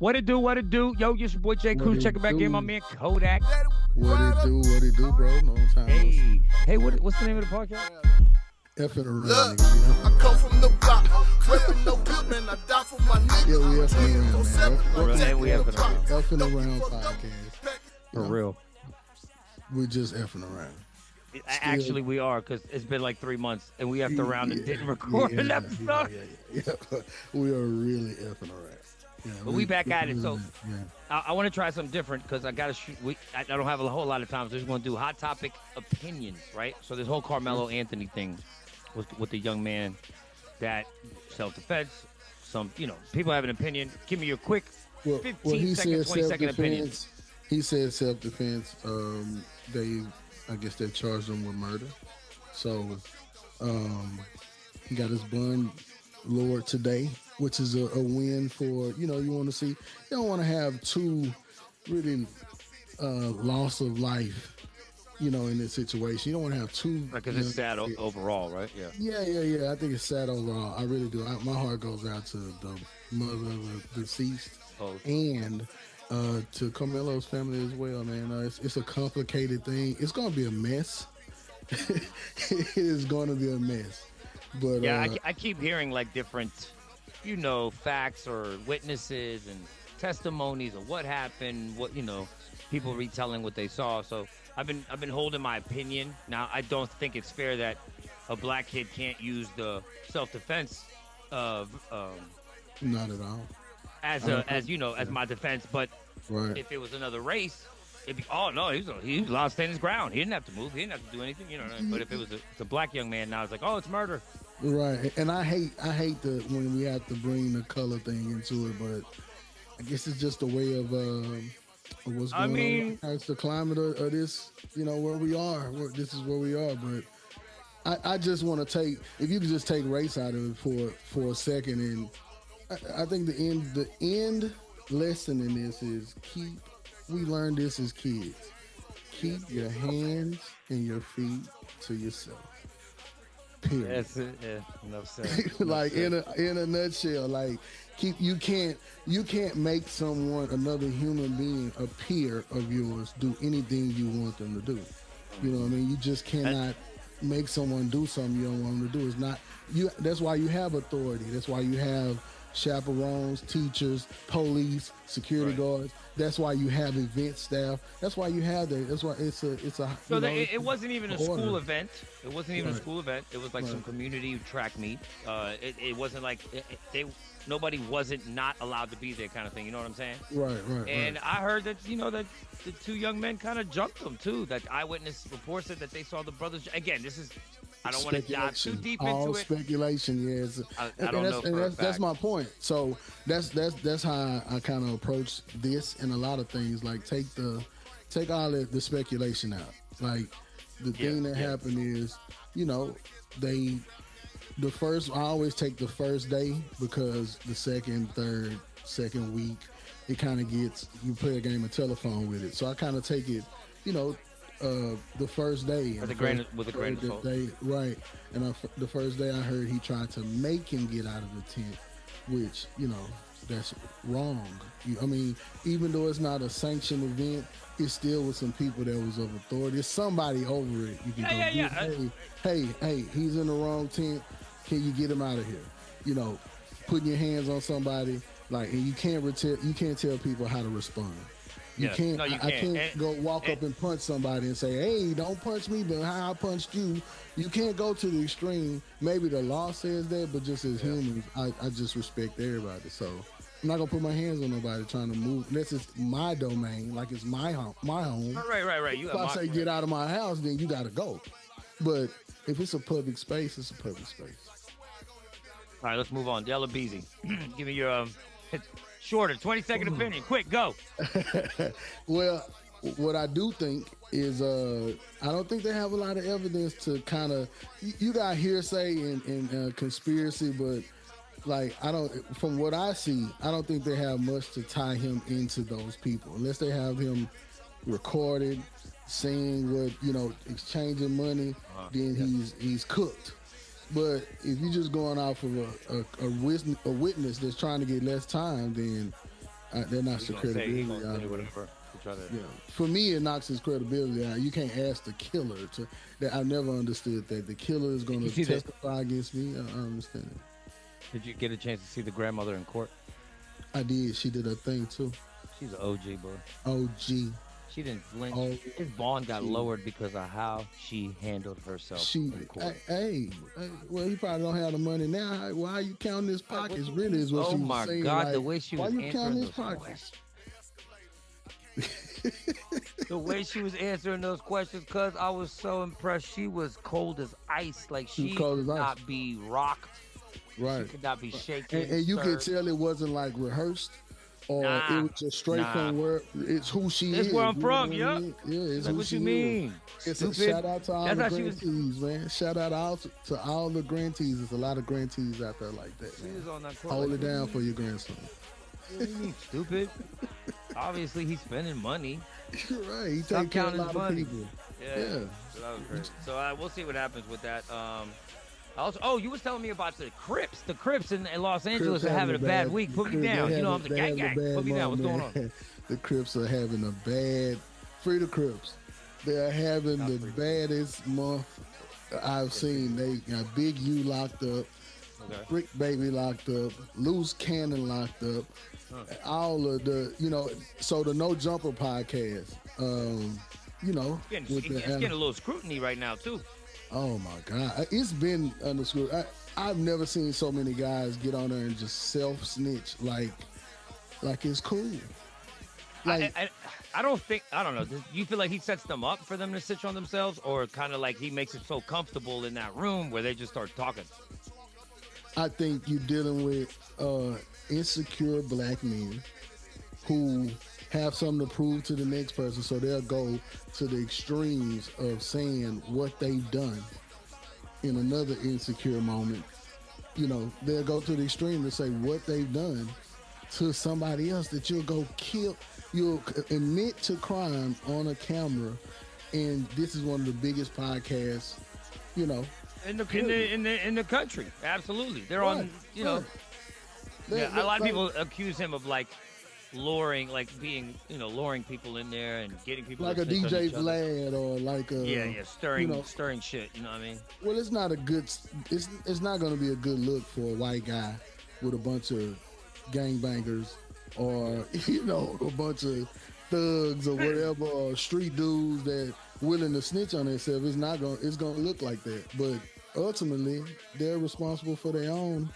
What it do? What it do? Yo, it's your boy J. What Cruz. it Check it back in, my do? man Kodak. What it do? What it do, bro? Long time no see. Hey, what's the name of the podcast? Effing around, Look, nigga. I come from the block, reppin' no good man, I die for my nigga. Yeah, we effing around, man. For real, and we effing around. Effing around podcast. For real. We just effing around. Actually, we are, because it's been like 3 months, and we effed around and didn't record an episode. Yeah. We are really effing around. Yeah, But we back at it, so yeah. I want to try something different because I got to shoot. I don't have a whole lot of time, so we're just going to do hot topic opinions, right? So this whole Karmelo Anthony thing with the young man that self-defense, people have an opinion. Give me your quick 15-second, 20-second opinion. He said self-defense. I guess they charged him with murder. So he got his bond lowered today, which is a win for, you want to see. You don't want to have two really loss of life, in this situation. You don't want to have two. Because it's sad overall, right? Yeah. Yeah. I think it's sad overall. I really do. My heart goes out to the mother of the deceased and to Carmelo's family as well, man. It's a complicated thing. It's going to be a mess. It is going to be a mess. But yeah, I keep hearing like different, facts or witnesses and testimonies of what happened, people retelling what they saw. So I've been holding my opinion. Now I don't think it's fair that a black kid can't use the self-defense not at all. As my defense. But right. if it was another race, it'd be no, he lost his ground. He didn't have to move. He didn't have to do anything. You know what I mean? But if it was a black young man, now it's like, it's murder. Right, and I hate when we have to bring the color thing into it, but I guess it's just a way of what's going on. It's the climate of this, where we are. This is where we are, but I just want to take, if you could just take race out of it for a second, and I think the end lesson in this is we learned this as kids. Keep your hands and your feet to yourself. Period. That's it. Yeah, enough said. Like in a nutshell, like you can't make another human being, a peer of yours, do anything you want them to do. You know what I mean? You just cannot make someone do something you don't want them to do. It's not you. That's why you have authority. That's why you have chaperones, teachers, police, security guards. That's why you have event staff. That's why you have that. That's why it's a. So it wasn't even a school event. It wasn't even a school event. It was like some community track meet. It wasn't like nobody wasn't not allowed to be there kind of thing. You know what I'm saying? Right. And I heard that that the two young men kind of jumped them too. That eyewitness report said that they saw the brothers. Again, this is. I don't want to dive too deep all into it. Speculation, yes. I don't know. And that's my point. So that's how I kind of approach this and a lot of things. Like take all the speculation out. Like the thing that happened is, I always take the first day because the second week, it kind of gets, you play a game of telephone with it. So I kind of take it, the first day. With a grain of salt. Right. And the first day I heard he tried to make him get out of the tent, which, that's wrong. Even though it's not a sanctioned event, it still was some people that was of authority. It's somebody over it. You can hey, he's in the wrong tent. Can you get him out of here? Putting your hands on somebody, and you can't tell people how to respond. I can't go walk up and punch somebody and say, hey, don't punch me, but how I punched you. You can't go to the extreme. Maybe the law says that, but just as humans, I just respect everybody. So I'm not going to put my hands on nobody trying to move. Unless it's my domain, like it's my home. Right. If I say get out of my house, then you got to go. But if it's a public space, it's a public space. All right, let's move on. Della Beezy, give me your shorter 20-second opinion. Quick, go. Well, what I do think is I don't think they have a lot of evidence to kind of, you got hearsay and conspiracy, but from what I see, I don't think they have much to tie him into those people unless they have him recorded, saying what, exchanging money, then he's cooked. But if you're just going off of a witness that's trying to get less time, then That knocks the credibility out of it. Whatever. Yeah, for me, it knocks his credibility out. You can't ask the killer to. That I never understood that the killer is going to testify against me. I understand it. Did you get a chance to see the grandmother in court? I did. She did her thing too. She's an OG, boy. OG. She didn't flinch. His bond got lowered because of how she handled herself in court. Hey, well, he probably don't have the money now. Why are you counting his pockets? Really, is what she was saying. Oh my God, like, the way she was answering those answering those pockets? The way she was answering those questions, cuz I was so impressed. She was cold as ice. Like she could not be rocked. Right. She could not be shaken. And you could tell it wasn't like rehearsed. Or it was just straight from where it's who she is. That's where I'm from, yeah. Yeah, it's like, who what she you mean? It's a shout out to all the grantees, man. Shout out to all the grantees. There's a lot of grantees out there like that. She was on that court. Hold it down for your grandson. What do you mean, stupid? Obviously, he's spending money. You're right. He takes care of a lot of people. Yeah. So that was crazy. So we'll see what happens with that. Also, you was telling me about the Crips. The Crips in Los Angeles are having a bad week. Put me down. You know I'm the gang. Put me down. What's going on? The Crips are having a bad. Free the Crips. They are having the baddest month I've seen. They got Big U locked up, Brick Baby locked up, Loose Cannon locked up. All of the, so the No Jumper podcast. It's getting a little scrutiny right now too. Oh my God, it's been under scrutiny. I've never seen so many guys get on there and just self snitch like it's cool. Like I don't know. Do you feel like he sets them up for them to snitch on themselves, or kind of like he makes it so comfortable in that room where they just start talking? I think you're dealing with insecure black men who have something to prove to the next person, so they'll go to the extremes of saying what they've done in another insecure moment. They'll go to the extreme to say what they've done to somebody else, that you'll go kill, you'll admit to crime on a camera, and this is one of the biggest podcasts, in the country. Absolutely, they're on. A lot of people accuse him of like luring, like being, luring people in there and getting people like to a DJ Vlad or like a stirring shit. You know what I mean? Well, it's not a good. It's not going to be a good look for a white guy with a bunch of gangbangers or a bunch of thugs or whatever, or street dudes that willing to snitch on themselves. It's not going. It's going to look like that. But ultimately, they're responsible for their own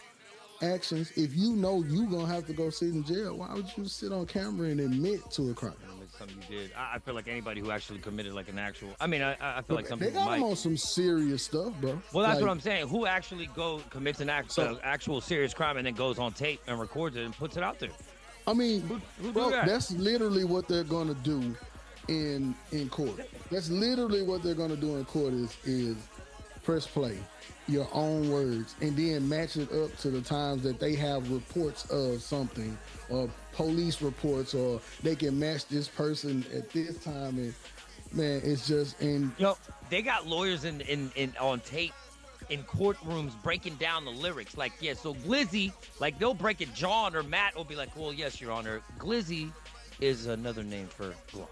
actions. If you know you're gonna have to go sit in jail, why would you sit on camera and admit to a crime? It's something you did. I feel like anybody who actually committed like an actual. I mean, I feel like some they people got them on some serious stuff, bro. Well, that's what I'm saying. Who actually commits an actual serious crime and then goes on tape and records it and puts it out there? I mean, who bro, do that? that's literally what they're gonna do in court. That's literally what they're gonna do in court is press play, your own words, and then match it up to the times that they have reports of something, or police reports, or they can match this person at this time. And man, it's just they got lawyers in on tape in courtrooms breaking down the lyrics. Like, so Glizzy, like they'll break it. John or Matt will be like, well, yes, Your Honor, Glizzy is another name for Glock.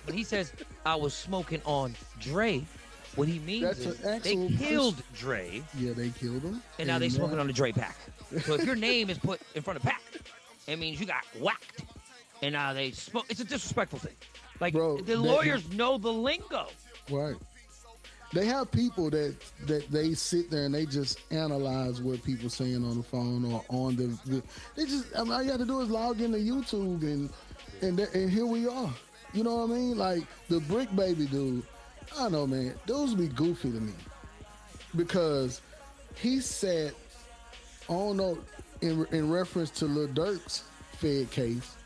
When he says I was smoking on Dre, what he means is they killed Dre. Yeah, they killed him. And now they smoking on the Dre pack. So if your name is put in front of pack, it means you got whacked. And now they smoke. It's a disrespectful thing. Like, bro, the lawyers know the lingo. Right. They have people that they sit there and they just analyze what people saying on the phone or on the. They just, all you have to do is log into YouTube and here we are. You know what I mean? Like the Brick Baby dude. I don't know, man. Those be goofy to me because he said, I don't know, in reference to Lil Durk's Fed case,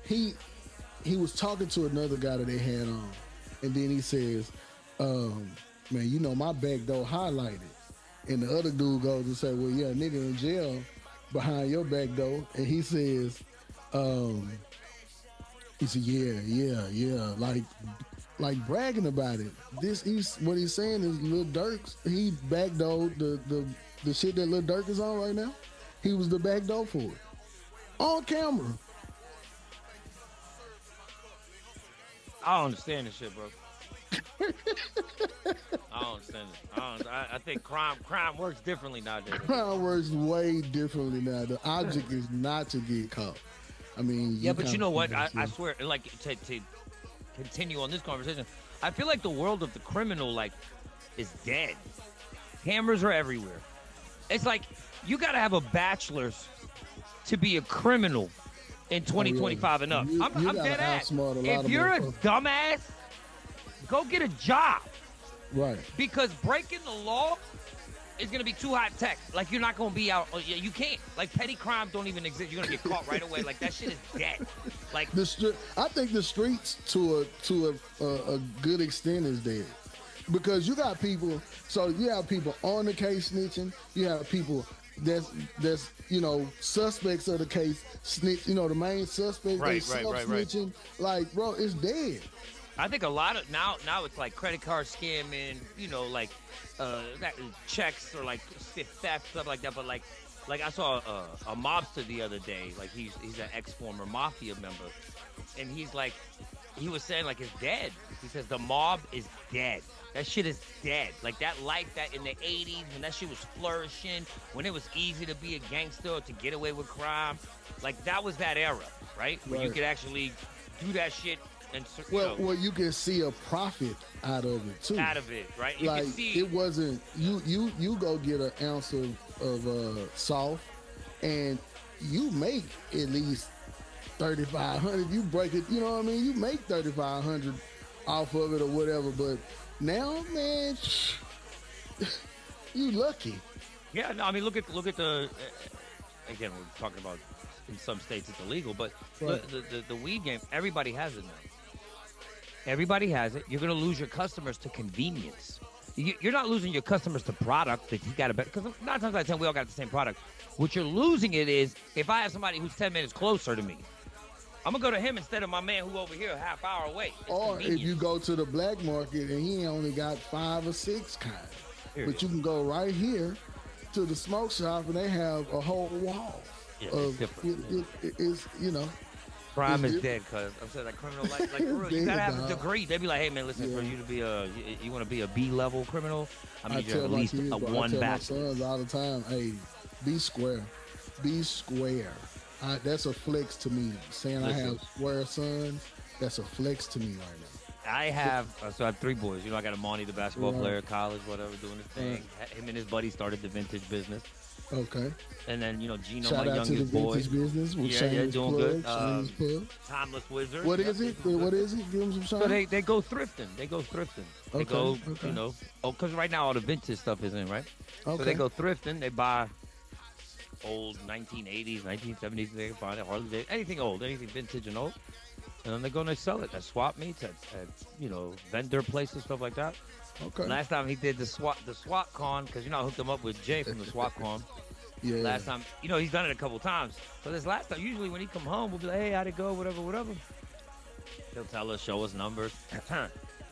he was talking to another guy that they had on, and then he says, man, my back door highlighted. And the other dude goes and say, well, yeah, nigga in jail behind your back door. And he says, yeah, like bragging about it. What he's saying is Lil Durk's, he backdoored the shit that Lil Durk is on right now. He was the backdoor for it. on camera. I don't understand this shit, bro. I don't understand it. I think crime works differently nowadays. Crime works way differently now. The object is not to get caught. I mean, Yeah, but you know what? I swear, like to continue on this conversation, I feel like the world of the criminal like is dead. Cameras are everywhere. It's like you got to have a bachelor's to be a criminal in 2025 and up. I'm dead ass. If you're a dumbass, go get a job. Right. Because breaking the law is going to be too high tech. Like, you're not going to be out. You can't. Like, petty crimes don't even exist. You're going to get caught right away. Like, that shit is dead. Like, I think the streets to a good extent is dead. Because you got people, so you have people on the case snitching. You have people that's suspects of the case snitch. The main suspect snitching. Like, bro, it's dead. I think a lot of now it's like credit card scamming, like checks or like theft, stuff like that. But like I saw a mobster the other day. Like he's an ex-former mafia member, and he was saying like it's dead. He says the mob is dead. That shit is dead. Like that life that in the 80s when that shit was flourishing, when it was easy to be a gangster or to get away with crime, like that was that era, right? Where you could actually do that shit. And well, you can see a profit out of it too. Out of it, right? You like can see it wasn't you go get an ounce of salt, and you make at least 3,500. You break it, you know what I mean? You make 3,500 off of it or whatever. But now, man, you lucky. Yeah, no, I mean, look at the. Again, we're talking about in some states it's illegal, but right. the weed game, everybody has it now. Everybody has it. You're going to lose your customers to convenience. You're not losing your customers to product that you got to bet, because 9 times out of 10 we all got the same product. What you're losing it is if I have somebody who's 10 minutes closer to me, I'm going to go to him instead of my man who over here a half hour away. It's or if you go to the black market and he only got 5 or 6 kinds. But you can go right here to the smoke shop and they have a whole wall. Yeah, it's different. It's crime is dead, cuz I'm saying like criminal like for real, you gotta have a degree. They be like, hey man, listen, for you to be you want to be a B-level criminal, I mean you have at least a one bachelor. I tell my sons all the time, hey, be square. That's a flex to me. Saying I have square sons, that's a flex to me right now. I have 3 boys. I got a Monty, the basketball player, college, whatever, doing his thing. Him and his buddy started the vintage business. Okay. And then, Gino, shout my out youngest to the boy. Vintage business. Doing good. Timeless Wizard. What is it? Give them some shout. So they go thrifting. They go, because right now all the vintage stuff is in, right? Okay. So they go thrifting. They buy old 1980s, 1970s. They can find it. Harley Davidson, anything old, anything vintage and old. And then they go and they sell it at swap meets, at vendor places, stuff like that. Okay. Last time he did the swap con, because I hooked him up with Jay from the swap con. Yeah. Last time, he's done it a couple times. So this last time, usually when he come home, we'll be like, hey, how'd it go? Whatever. He'll tell us, show us numbers.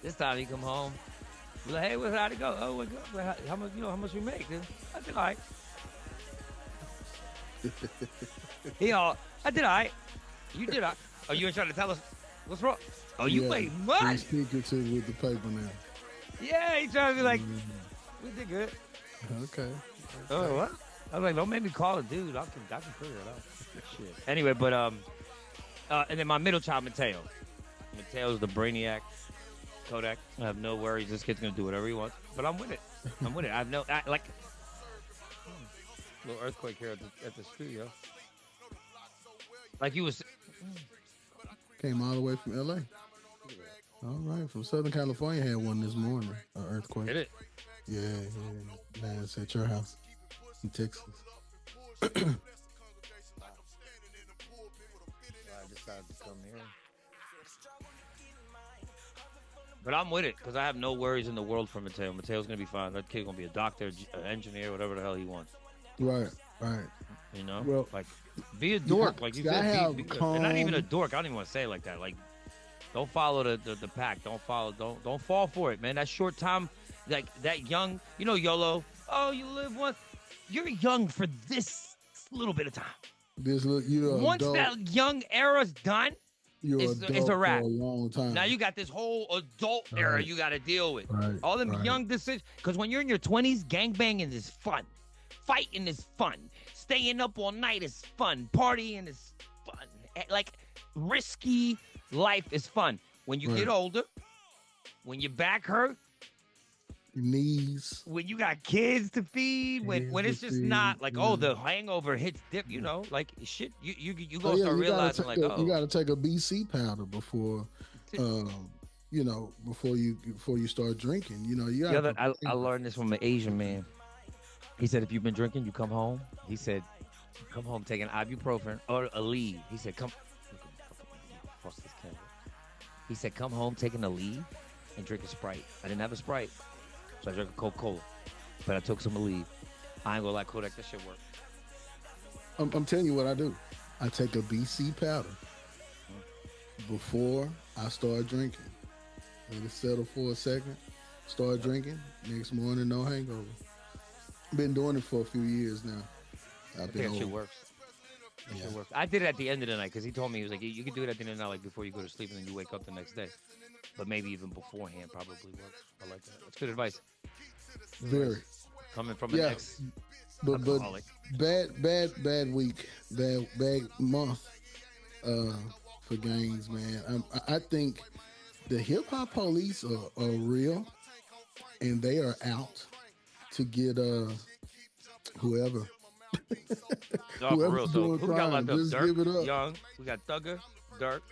This time he come home, we're like, hey, how'd it go? Oh, how much? How much we make? I did all right. I did all right. You did all right. Oh, you ain't trying to tell us what's wrong? Oh, you made money. He's secretive with the paper now. Yeah, he trying to be like, we did good. Okay. Oh, what? I was like, don't make me call a dude. I can figure it out. Shit. Anyway, but and then my middle child, Mateo. Mateo's the brainiac, Kodak. I have no worries. This kid's gonna do whatever he wants. But I'm with it. I have little earthquake here at the studio. Like you was. Came all the way from L.A. All right, from Southern California had one this morning, an earthquake. Did it? Yeah. Man, it's at your house in Texas. I decided to come here. But I'm with it because I have no worries in the world for Mateo. Mateo's going to be fine. That kid's going to be a doctor, an engineer, whatever the hell he wants. Right. Well, like, be a dork. Like you said, and not even a dork. I don't even want to say it like that. Like, don't follow the pack. Don't fall for it, man. That short time, like that young, YOLO. Oh, you live once. You're young for this little bit of time. This look, you're Once adult. that young era's done, You're it's adult a wrap. for a long time. Now you got this whole adult era Right. you got to deal with. Right, All them right. young decisions. Because when you're in your 20s, gangbanging is fun. Fighting is fun. Staying up all night is fun. Partying is fun. Like, risky life is fun. When you get Right. older, when your back hurt, Your knees. when you got kids to feed, when Kids it's to just feed, not like, yeah. oh, the hangover hits dip, you know, like shit, you Oh, gonna yeah, start you gotta realizing take like, a, oh, you got to take a BC powder before, you know, before you start drinking. You know, you the got. other, I learned this from an Asian man. He said, if you've been drinking, you come home. He said, come home taking ibuprofen or a leave. He said, come cross this camera. He said, come home taking a leave and drink a Sprite. I didn't have a Sprite, so I drank a Coca-Cola, but I took some Aleve. I ain't gonna lie, Kodak, that shit worked. I'm telling you what I do. I take a BC powder before I start drinking. Let it settle for a second. Start drinking. Next morning, no hangover. Been doing it for a few years now. I think that shit works. That shit works. I did it at the end of the night because he told me, he was like, you can do it at the end of the night, like before you go to sleep and then you wake up the next day. But maybe even beforehand probably works. I like that. That's good advice. Very. Coming from an ex But alcoholic. bad week, bad month for gangs, man. I think the hip hop police are real, and they are out to get whoever. No, for Whoever's real. So doing who we got crime, left up? just Dirk, give it up. Young. We got Thugger, Dirk.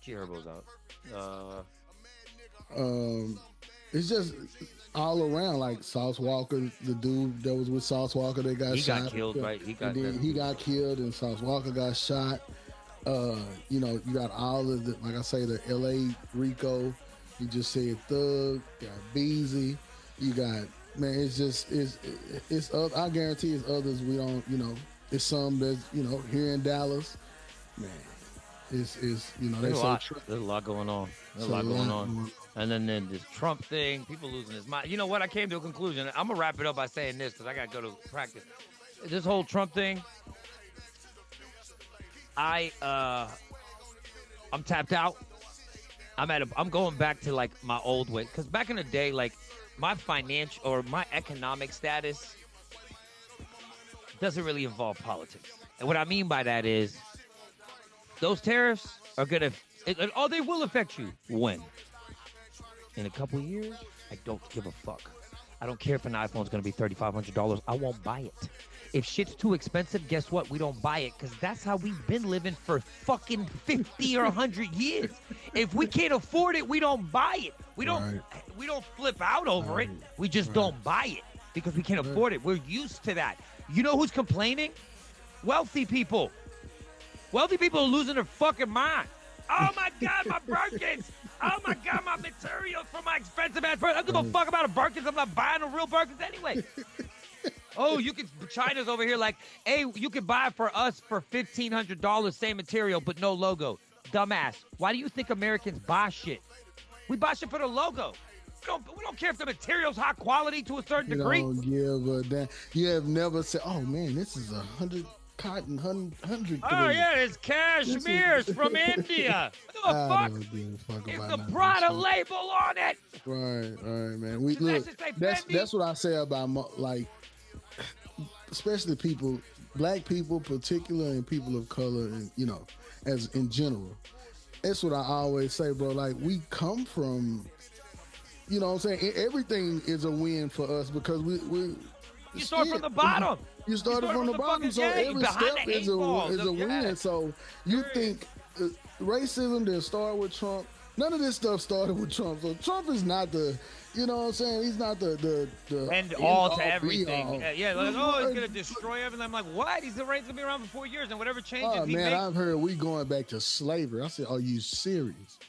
G Herbo's out. It's just all around, like Sauce Walker, the dude that was with Sauce Walker that got He shot. got killed, right? He got killed, and Sauce Walker got shot. You know, you got all of the, like I say, the LA Rico. You just said Thug, got Beezy. You got, man, it's I guarantee it's others we don't, you know, it's some that's, you know, here in Dallas. Man, it's you know, There's a lot going on. There's a lot going on. going on. And then this Trump thing, people losing his mind. You know what? I came to a conclusion. I'm going to wrap it up by saying this because I got to go to practice. This whole Trump thing, I'm tapped out. I'm going back to like my old way. Because back in the day, like my financial or my economic status doesn't really involve politics. And what I mean by that is those tariffs are going to, they will affect you. When? In a couple of years, I don't give a fuck. I don't care if an iPhone's going to be $3,500. I won't buy it. If shit's too expensive, guess what? We don't buy it because that's how we've been living for fucking 50 or 100 years. If we can't afford it, we don't buy it. We don't flip out over it. We just don't buy it because we can't afford it. We're used to that. You know who's complaining? Wealthy people. Wealthy people are losing their fucking mind. Oh my God, my Birkins. Oh my God, my materials for my expensive ass Birkins. I don't give a fuck about a Birkins. I'm not buying a real Birkins anyway. Oh, China's over here like, hey, you can buy for us for $1,500, same material, but no logo. Dumbass. Why do you think Americans buy shit? We buy shit for the logo. We don't care if the material's high quality to a certain degree. You don't give a damn. You have never said, oh man, this is 100 cotton, 100. Oh, yeah, it's cashmere's from India. I What the don't give a fuck fuck? about It's the none of Prada that label on it. shit. Right, man. We Does that look. just say That's what I say about like, especially people, black people, particular, and people of color, and you know, as in general. That's what I always say, bro. Like we come from, you know what I'm saying? Everything is a win for us because we You start from the bottom. You started from the bottom, so every step is a win. So you think racism didn't start with Trump? None of this stuff started with Trump. So Trump is not the, you know what I'm saying? He's not the end all to everything. Yeah, like, oh, he's gonna destroy everything. I'm like, what? He's gonna be around for 4 years, and whatever changes he makes. I've heard we going back to slavery. I said, are you serious?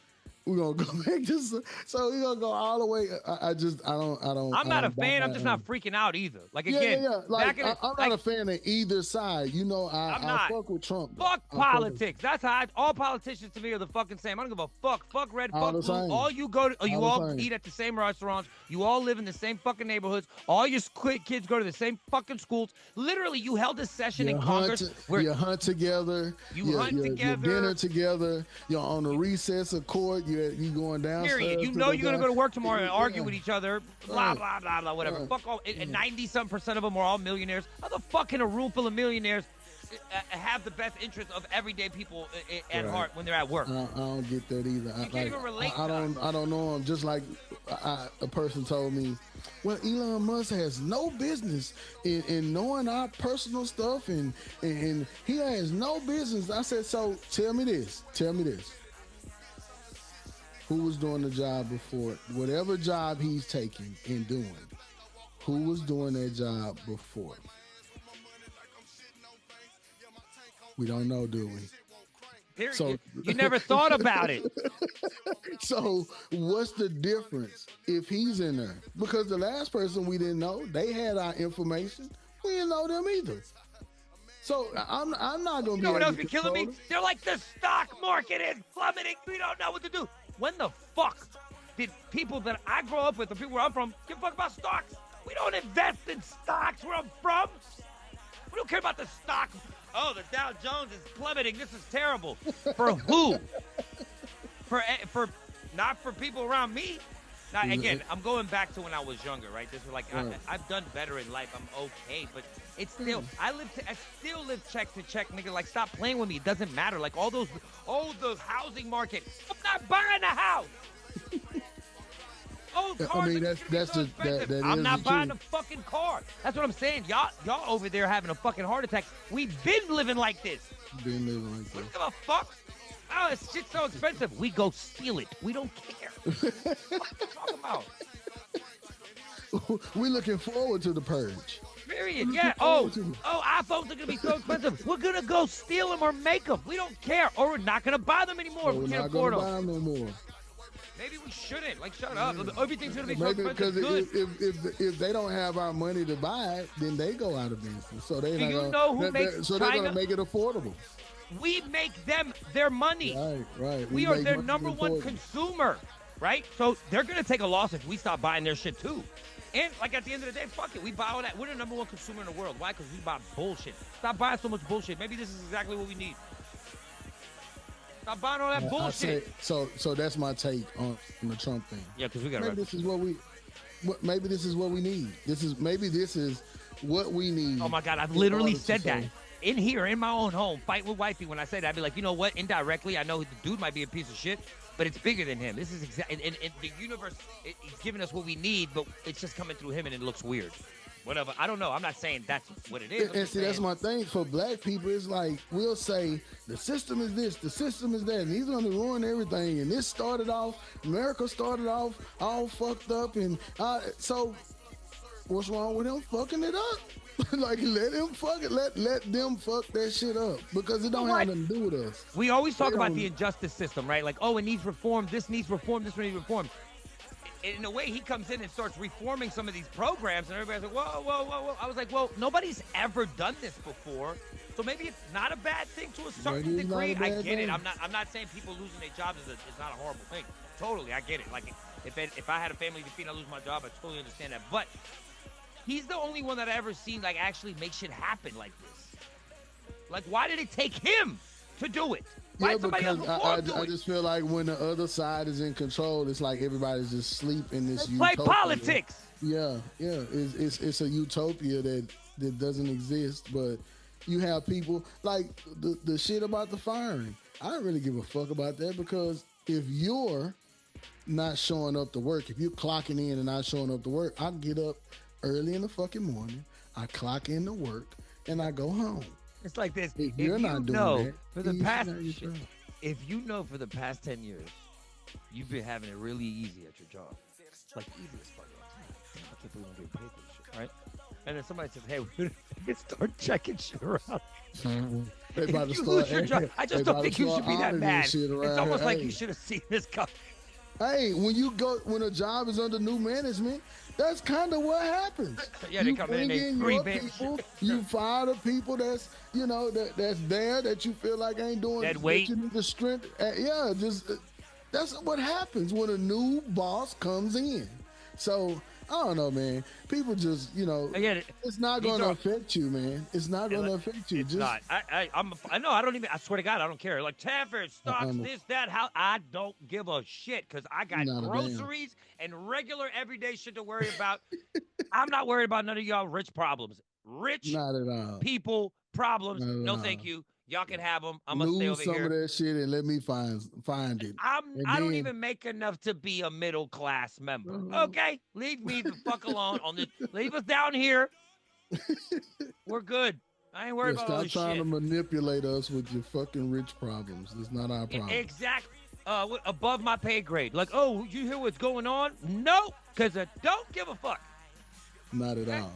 we're gonna go back to so we're gonna go all the way. I'm not a fan. buy, I'm just not freaking out either. Like yeah, again, Like back in the, I'm not a fan of either side. You know, I'm I not. fuck with Trump. Fuck politics. That's how all politicians to me are the fucking same. I don't give a fuck. Fuck red, All fuck the blue. same. All you go to, you All the all same. eat at the same restaurants. You all live in the same fucking neighborhoods. All your kids go to the same fucking schools. Literally, you held a session in Congress where you hunt together. You hunt together. Dinner together. You're on the recess of court. You going down. period. You know you're gonna go to work tomorrow and argue with each other. Blah blah blah blah. Whatever. Fuck all. And 90-some% of them are all millionaires. How the fuck can a room full of millionaires have the best interest of everyday people at heart when they're at work? I don't get that either. You can't even relate. I don't know him. Just like a person told me, well, Elon Musk has no business in knowing our personal stuff, and he has no business. I said, so tell me this. Who was doing the job before? Whatever job he's taking and doing, who was doing that job before? We don't know, do we? Period. So- You never thought about it. So what's the difference if he's in there? Because the last person we didn't know, they had our information. We didn't know them either. So I'm not gonna You be. know what able else to be killing me? control it. They're like, the stock market is plummeting. We don't know what to do. When the fuck did people that I grow up with, the people where I'm from, give a fuck about stocks? We don't invest in stocks where I'm from. We don't care about the stock. Oh, the Dow Jones is plummeting. This is terrible. For who? For not for people around me. Now, again, I'm going back to when I was younger, right? This is like, I've done better in life. I'm okay, but it's still, I still live check to check, nigga. Like, stop playing with me. It doesn't matter. Like, the housing market. I'm not buying a house. Oh, cars I mean, are that's so the that expensive. is I'm not the buying truth. a fucking car. That's what I'm saying. Y'all over there having a fucking heart attack. We've been living like this. Been living like We that. don't give a fuck. Oh, this shit's so expensive. We go steal it. We don't care. What are you talking about? We're looking forward to the purge. Period. Yeah. Oh, iPhones are gonna be so expensive. We're gonna go steal them or make them. We don't care. Or we're not gonna buy them anymore. We're We can't not afford gonna them. buy them no more. Maybe we shouldn't. Like, shut up. Everything's gonna be so Maybe expensive. because Good. if they don't have our money to buy it, then they go out of business. So they Do you know who makes so they're China? gonna make it affordable. We make them their money. Right. We are make their money number one affordable. consumer, right? So they're gonna take a loss if we stop buying their shit too. And like at the end of the day, fuck it, we buy all that. We're the number one consumer in the world. Why? Because we buy bullshit. Stop buying so much bullshit. Maybe this is exactly what we need. Stop buying all that I bullshit. say, so that's my take on the Trump thing. Yeah, because we got Maybe this is what we need. Maybe this is what we need. Oh my God, I've in literally order to said that. say- In here, in my own home, fight with wifey. When I say that, I'd be like, you know what? Indirectly, I know the dude might be a piece of shit, but it's bigger than him. This is exactly, and the universe is giving us what we need, but it's just coming through him, and it looks weird. Whatever. I don't know. I'm not saying that's what it is. I'm And just see, that's saying- my thing. For black people, it's like we'll say the system is this, the system is that, and he's going to ruin everything. And this started off, America started off all fucked up, and so what's wrong with him fucking it up? Like, let him fuck it. Let them fuck that shit up because it don't have nothing to do with us. We always talk They about don't- the injustice system, right? Like, oh, it needs reform. This needs reform. This one needs reform. In a way, he comes in and starts reforming some of these programs, and everybody's like, whoa. I was like, well, nobody's ever done this before, so maybe it's not a bad thing to a certain Maybe it's not a degree. I bad get it. thing. I'm not saying people losing their jobs is not a horrible thing. Totally, I get it. Like, if I had a family to feed and I lose my job, I totally understand that. But he's the only one that I ever seen like actually make shit happen like this. Like, why did it take him to do it? Why Yeah, did somebody else because before him do I it? just feel like when the other side is in control, it's like everybody's just sleep in this Play utopia. politics. Yeah. It's a utopia that doesn't exist, but you have people like the shit about the firing. I don't really give a fuck about that because if you're not showing up to work, if you're clocking in and not showing up to work, I get up early in the fucking morning, I clock in to work, and I go home. It's like this. If you're not doing that, for the you past, should not get your job. if you know for the past 10 years, you've been having it really easy at your job, like the easiest part. Damn, I can't believe I'm getting paid for this shit, right? And then somebody says, "Hey, we can start checking shit around." They If about to you start- lose your job, I they just don't about think to you start should be that auditing mad. shit It's around almost here. like Hey. you should have seen this coming. Hey, when a job is under new management, that's kind of what happens. Yeah, they You come in and bring they in free your bench. people, you fire the people that's there that you feel like ain't doing That that weight. you need the strength. Yeah, just that's what happens when a new boss comes in. So I don't know, man. People just Again, it's not these going to are. affect you, man. It's not going to affect you. It's Just not. I know. I don't even. I swear to God, I don't care. Like tariffs, stocks, uh-uh, this, that. How I don't give a shit because I got not a damn. groceries and regular everyday shit to worry about. I'm not worried about none of y'all rich problems. Rich Not at all. people problems. Not at No, all. thank you. Y'all can have them. I'm gonna stay Lose over some of here. that shit and let me find it. And I don't then even make enough to be a middle class member. uh, Okay, leave me the fuck alone on this. Leave us down here. We're good. I ain't worried yeah, about all stop this trying to shit. manipulate us with your fucking rich problems. It's not our problem. Exactly. Above my pay grade. Like, oh, you hear what's going on? No, because I don't give a fuck. Not at Okay? all.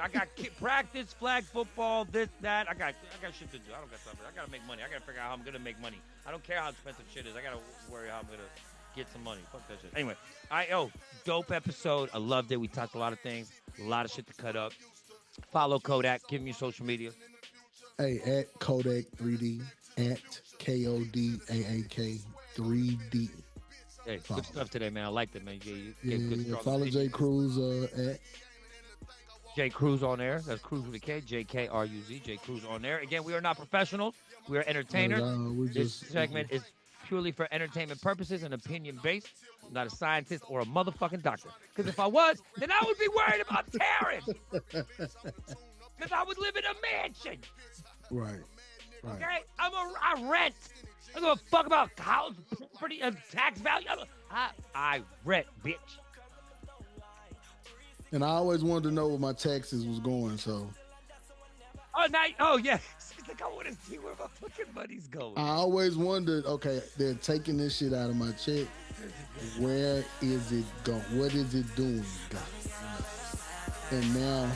I got practice, flag football, this, that. I got shit to do. I don't got time for that. I gotta make money. I gotta figure out how I'm gonna make money. I don't care how expensive shit is. I gotta worry how I'm gonna get some money. Fuck that shit. Anyway, dope episode. I loved it. We talked a lot of things, a lot of shit to cut up. Follow Kodak. Give me your social media. Hey, at Kodak 3D, at KODAAK 3D. Hey, Follow. good stuff today, man. I liked it, man. You Yeah, gave good, yeah. strong Follow opinion. J Cruz at J Cruz on air. That's Cruz with a K. JKRUZ. J Cruz on air. Again, we are not professionals. We are entertainers. we This just segment is purely for entertainment purposes and opinion based. I'm not a scientist or a motherfucking doctor. Because if I was, then I would be worried about tariffs. Because I would live in a mansion. right. Okay? I rent. I don't give a fuck about house property tax value. I rent, bitch. And I always wanted to know where my taxes was going, so Oh yeah. Like, I want to see where my fucking money's going. I always wondered, okay, they're taking this shit out of my check. Where is it going? What is it doing, God? And now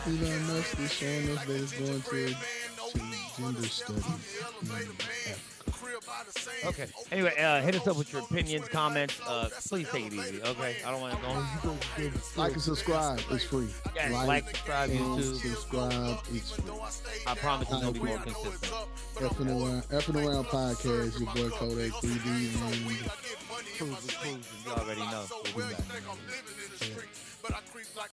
Elon Musk is showing us that it's going to gender studies in Africa. Okay. Anyway, hit us up with your opinions, comments. Please take it easy, okay? I don't want to go. Like and subscribe. It's free. Yes, like, subscribe, and YouTube. subscribe. It's free. I promise it's going to be more consistent. Effing around podcast. Your boy Kodak 3D and Cruise, you already know. We'll be back.